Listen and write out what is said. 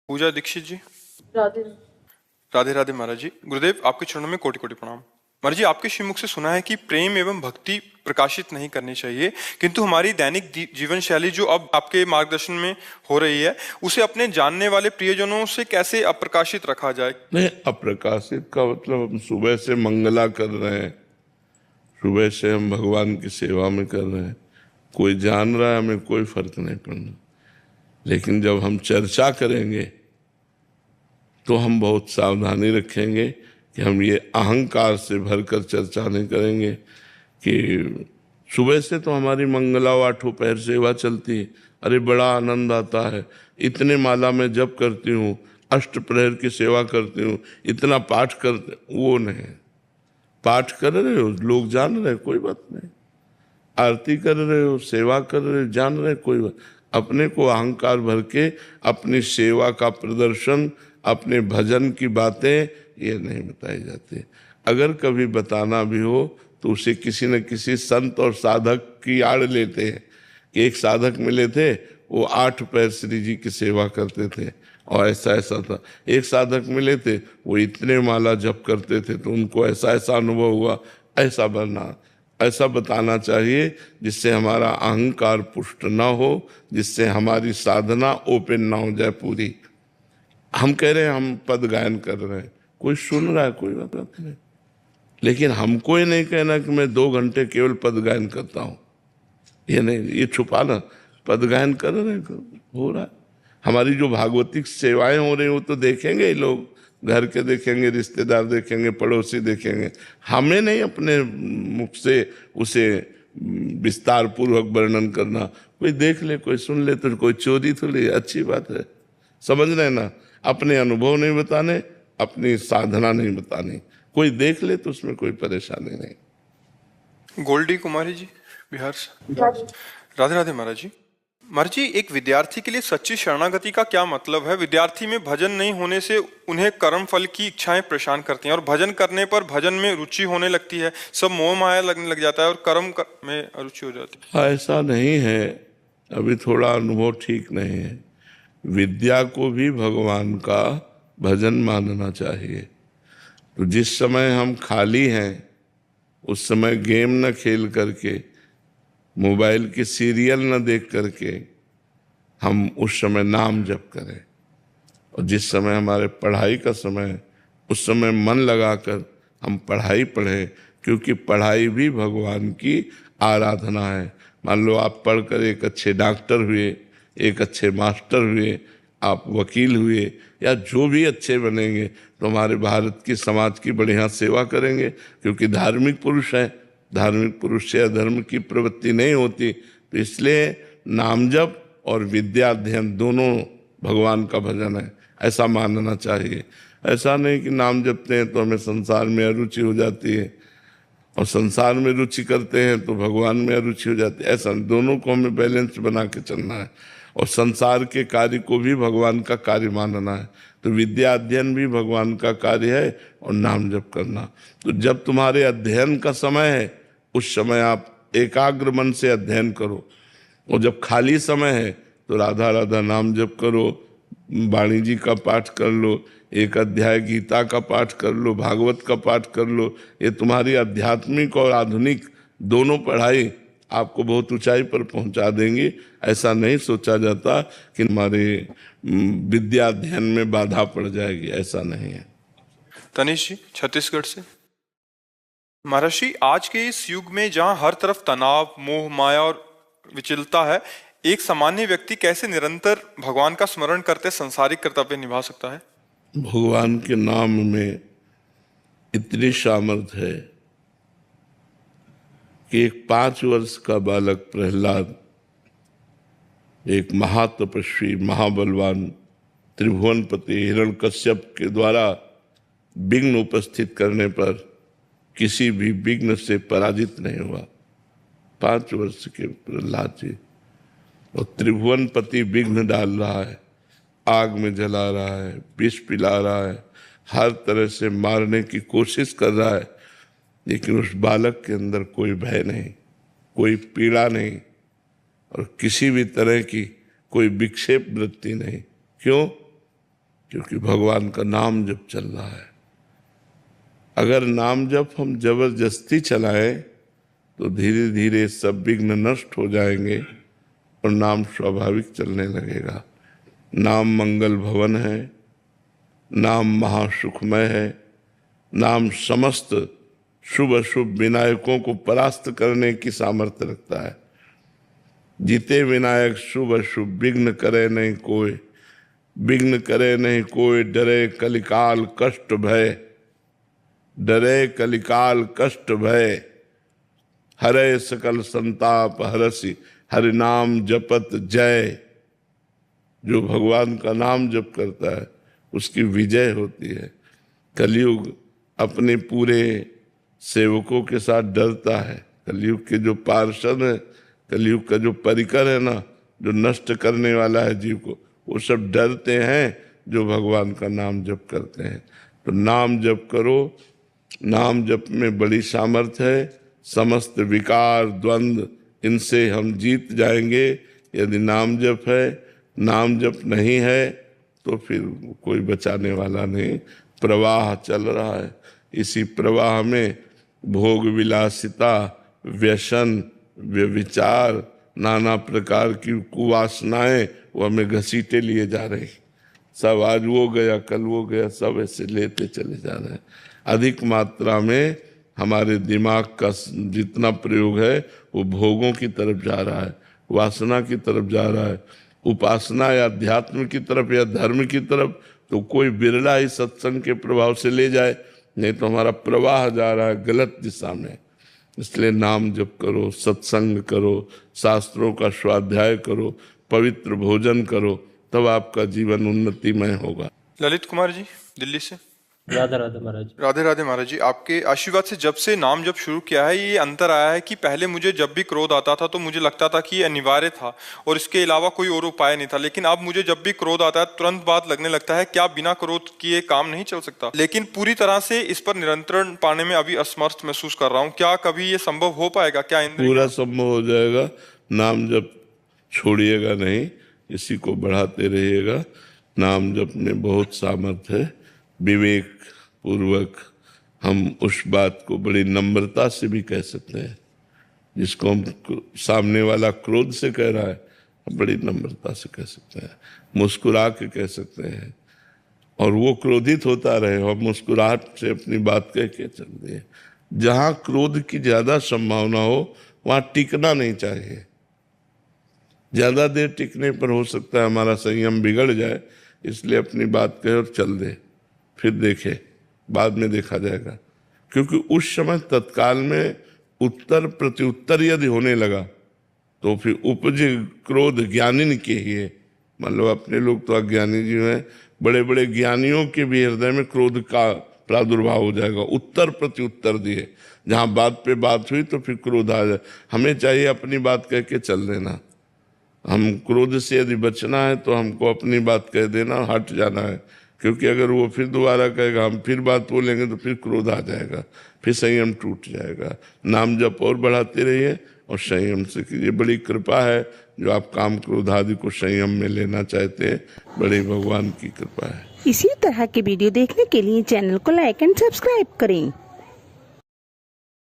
पूजा दीक्षित जी। राधे। राधे राधे महाराज जी। गुरुदेव आपके चरणों में कोटि कोटि प्रणाम। महाराज जी, आपके श्रीमुख से सुना है कि प्रेम एवं भक्ति प्रकाशित नहीं करनी चाहिए, किंतु हमारी दैनिक जीवन शैली जो अब आपके मार्गदर्शन में हो रही है, उसे अपने जानने वाले प्रियजनों से कैसे अप्रकाशित रखा जाए? नहीं, अप्रकाशित का मतलब हम सुबह से मंगला कर रहे हैं, सुबह से हम भगवान की सेवा में कर रहे हैं, कोई जान रहा है, हमें कोई फर्क नहीं पड़ना। लेकिन जब हम चर्चा करेंगे तो हम बहुत सावधानी रखेंगे कि हम ये अहंकार से भरकर चर्चा नहीं करेंगे कि सुबह से तो हमारी मंगला आठों पहर सेवा चलती है, अरे बड़ा आनंद आता है, इतने माला में जप करती हूँ, अष्ट प्रहर की सेवा करती हूँ, इतना पाठ करते, वो नहीं। पाठ कर रहे हो, लोग जान रहे, कोई बात नहीं। आरती कर रहे हो, सेवा कर रहे हो, जान रहे, कोई बात। अपने को अहंकार भर के अपनी सेवा का प्रदर्शन, अपने भजन की बातें ये नहीं बताई जाती। अगर कभी बताना भी हो तो उसे किसी न किसी संत और साधक की आड़ लेते हैं कि एक साधक मिले थे, वो 8 पैर श्री जी की सेवा करते थे और ऐसा ऐसा था। एक साधक मिले थे, वो इतने माला जप करते थे तो उनको ऐसा ऐसा अनुभव हुआ, ऐसा बनना, ऐसा बताना चाहिए जिससे हमारा अहंकार पुष्ट ना हो, जिससे हमारी साधना ओपन ना हो जाए पूरी। हम कह रहे हैं हम पद गायन कर रहे हैं, कोई सुन रहा है, कोई बात नहीं, लेकिन हमको ये नहीं कहना कि मैं 2 घंटे केवल पद गायन करता हूँ, ये नहीं, ये छुपाना। पद गायन कर रहे हैं, हो रहा है। हमारी जो भागवतिक सेवाएं हो रही वो तो देखेंगे लोग, घर के देखेंगे, रिश्तेदार देखेंगे, पड़ोसी देखेंगे, हमें नहीं अपने मुख से उसे विस्तार पूर्वक वर्णन करना। कोई देख ले, कोई सुन ले तो कोई चोरी थोड़ी, अच्छी बात है, समझ रहे ना। अपने अनुभव नहीं बताने, अपनी साधना नहीं बतानी, कोई देख ले तो उसमें कोई परेशानी नहीं। गोल्डी कुमारी जी, बिहार से। राधे राधे महाराज जी। महाराज जी, एक विद्यार्थी के लिए सच्ची शरणागति का क्या मतलब है? विद्यार्थी में भजन नहीं होने से उन्हें कर्म फल की इच्छाएं परेशान करती हैं, और भजन करने पर भजन में रुचि होने लगती है, सब मोह माया लगने लग जाता है और कर्म में अरुचि हो जाती है। ऐसा नहीं है, अभी थोड़ा अनुभव ठीक नहीं है। विद्या को भी भगवान का भजन मानना चाहिए। तो जिस समय हम खाली हैं उस समय गेम न खेल करके, मोबाइल की सीरियल न देख करके हम उस समय नाम जप करें, और जिस समय हमारे पढ़ाई का समय, उस समय मन लगाकर हम पढ़ाई पढ़ें, क्योंकि पढ़ाई भी भगवान की आराधना है। मान लो आप पढ़कर एक अच्छे डॉक्टर हुए, एक अच्छे मास्टर हुए, आप वकील हुए, या जो भी अच्छे बनेंगे तो हमारे भारत की समाज की बढ़िया सेवा करेंगे, क्योंकि धार्मिक पुरुष हैं। धार्मिक पुरुष से अधर्म की प्रवृत्ति नहीं होती। तो इसलिए नाम जप और विद्या अध्ययन दोनों भगवान का भजन है, ऐसा मानना चाहिए। ऐसा नहीं कि नाम जपते हैं तो हमें संसार में अरुचि हो जाती है, और संसार में रुचि करते हैं तो भगवान में अरुचि हो जाती है। ऐसा दोनों को हमें बैलेंस बना के चलना है, और संसार के कार्य को भी भगवान का कार्य मानना है। तो विद्या अध्ययन भी भगवान का कार्य है, और नाम जप करना। तो जब तुम्हारे अध्ययन का समय है उस समय आप एकाग्र मन से अध्ययन करो, और जब खाली समय है तो राधा राधा नाम जप करो, वाणी जी का पाठ कर लो, एक अध्याय गीता का पाठ कर लो, भागवत का पाठ कर लो। ये तुम्हारी आध्यात्मिक और आधुनिक दोनों पढ़ाई आपको बहुत ऊंचाई पर पहुंचा देंगी। ऐसा नहीं सोचा जाता कि हमारे विद्या अध्ययन में बाधा पड़ जाएगी, ऐसा नहीं है। तनिष जी, छत्तीसगढ़ से। महाराज जी, आज के इस युग में जहां हर तरफ तनाव, मोह माया और विचलता है, एक सामान्य व्यक्ति कैसे निरंतर भगवान का स्मरण करते सांसारिक कर्तव्य निभा सकता है? भगवान के नाम में इतनी सामर्थ्य है कि एक 5 वर्ष का बालक प्रहलाद एक महातपस्वी, महाबलवान त्रिभुवनपति हिरण्यकश्यप के द्वारा विघ्न उपस्थित करने पर किसी भी विघ्न से पराजित नहीं हुआ। 5 वर्ष के प्रहलाद जी, और त्रिभुवनपति विघ्न डाल रहा है, आग में जला रहा है, विष पिला रहा है, हर तरह से मारने की कोशिश कर रहा है, लेकिन उस बालक के अंदर कोई भय नहीं, कोई पीड़ा नहीं, और किसी भी तरह की कोई विक्षेप वृत्ति नहीं। क्यों? क्योंकि भगवान का नाम जप चल रहा है। अगर नाम जप हम जबरदस्ती चलाएं तो धीरे धीरे सब विघ्न नष्ट हो जाएंगे और नाम स्वाभाविक चलने लगेगा। नाम मंगल भवन है, नाम महासुखमय है, नाम समस्त शुभ अशुभ विनायकों को परास्त करने की सामर्थ्य रखता है। जीते विनायक शुभ अशुभ, विघ्न करे नहीं कोई, विघ्न करे नहीं कोई, डरे कलिकाल कष्ट भय, डरे कलिकाल कष्ट भय, हरे सकल संताप हरसि, हरि नाम जपत जय। जो भगवान का नाम जप करता है उसकी विजय होती है। कलयुग अपने पूरे सेवकों के साथ डरता है। कलयुग के जो पार्षद है, कलयुग का जो परिकर है ना, जो नष्ट करने वाला है जीव को, वो सब डरते हैं जो भगवान का नाम जप करते हैं। तो नाम जप करो, नाम जप में बड़ी सामर्थ्य है। समस्त विकार द्वंद्व इनसे हम जीत जाएंगे यदि नाम जप है। नाम जप नहीं है तो फिर कोई बचाने वाला नहीं। प्रवाह चल रहा है, इसी प्रवाह में भोग विलासिता, व्यसन, व्यभिचार, नाना प्रकार की कुवासनाएं वो हमें घसीटे लिए जा रही। सब आज वो गया कल वो गया, सब ऐसे लेते चले जा रहे हैं। अधिक मात्रा में हमारे दिमाग का जितना प्रयोग है वो भोगों की तरफ जा रहा है, वासना की तरफ जा रहा है। उपासना या अध्यात्म की तरफ या धर्म की तरफ तो कोई बिरला ही सत्संग के प्रभाव से ले जाए, नहीं तो हमारा प्रवाह जा रहा है गलत दिशा में। इसलिए नाम जप करो, सत्संग करो, शास्त्रों का स्वाध्याय करो, पवित्र भोजन करो, तब आपका जीवन उन्नतिमय होगा। ललित कुमार जी दिल्ली से। राधे राधे महाराज। राधे राधे महाराज जी, आपके आशीर्वाद से जब से नाम जप शुरू किया है ये अंतर आया है कि पहले मुझे जब भी क्रोध आता था तो मुझे लगता था कि ये अनिवार्य था और इसके अलावा कोई और उपाय नहीं था। लेकिन अब मुझे जब भी क्रोध आता है तुरंत बात लगने लगता है क्या बिना क्रोध किए काम नहीं चल सकता। लेकिन पूरी तरह से इस पर नियंत्रण पाने में अभी असमर्थ महसूस कर रहा हूँ। क्या कभी ये संभव हो पाएगा? क्या पूरा संभव हो जाएगा। नाम जप छोड़िएगा नहीं, इसी को बढ़ाते रहिएगा। नाम जप में बहुत सामर्थ्य है। विवेक पूर्वक हम उस बात को बड़ी नम्रता से भी कह सकते हैं जिसको हम सामने वाला क्रोध से कह रहा है, बड़ी नम्रता से कह सकते हैं, मुस्कुरा के कह सकते हैं। और वो क्रोधित होता रहे और मुस्कुराहट से अपनी बात कह के चल दिए। जहाँ क्रोध की ज्यादा संभावना हो वहाँ टिकना नहीं चाहिए। ज्यादा देर टिकने पर हो सकता है हमारा संयम बिगड़ जाए, इसलिए अपनी बात कहे और चल दे, फिर देखे, बाद में देखा जाएगा। क्योंकि उस समय तत्काल में उत्तर प्रत्युत्तर यदि होने लगा तो फिर उपजे क्रोध ज्ञानी के ही है। मतलब अपने लोग तो अज्ञानी जीव हैं, बड़े बड़े ज्ञानियों के भी हृदय में क्रोध का प्रादुर्भाव हो जाएगा। उत्तर प्रत्युत्तर दिए, जहाँ बात पे बात हुई तो फिर क्रोध आ जाए। हमें चाहिए अपनी बात कह के चल देना। हम क्रोध से यदि बचना है तो हमको अपनी बात कह देना, हट जाना है। क्योंकि अगर वो फिर दोबारा कहेगा, हम फिर बात बोलेंगे तो फिर क्रोध आ जाएगा, फिर संयम टूट जाएगा। नाम जप और बढ़ाते रहिए और संयम से कीजिए। बड़ी कृपा है जो आप काम क्रोध आदि को संयम में लेना चाहते हैं, बड़ी भगवान की कृपा है। इसी तरह के वीडियो देखने के लिए चैनल को लाइक एंड सब्सक्राइब करें।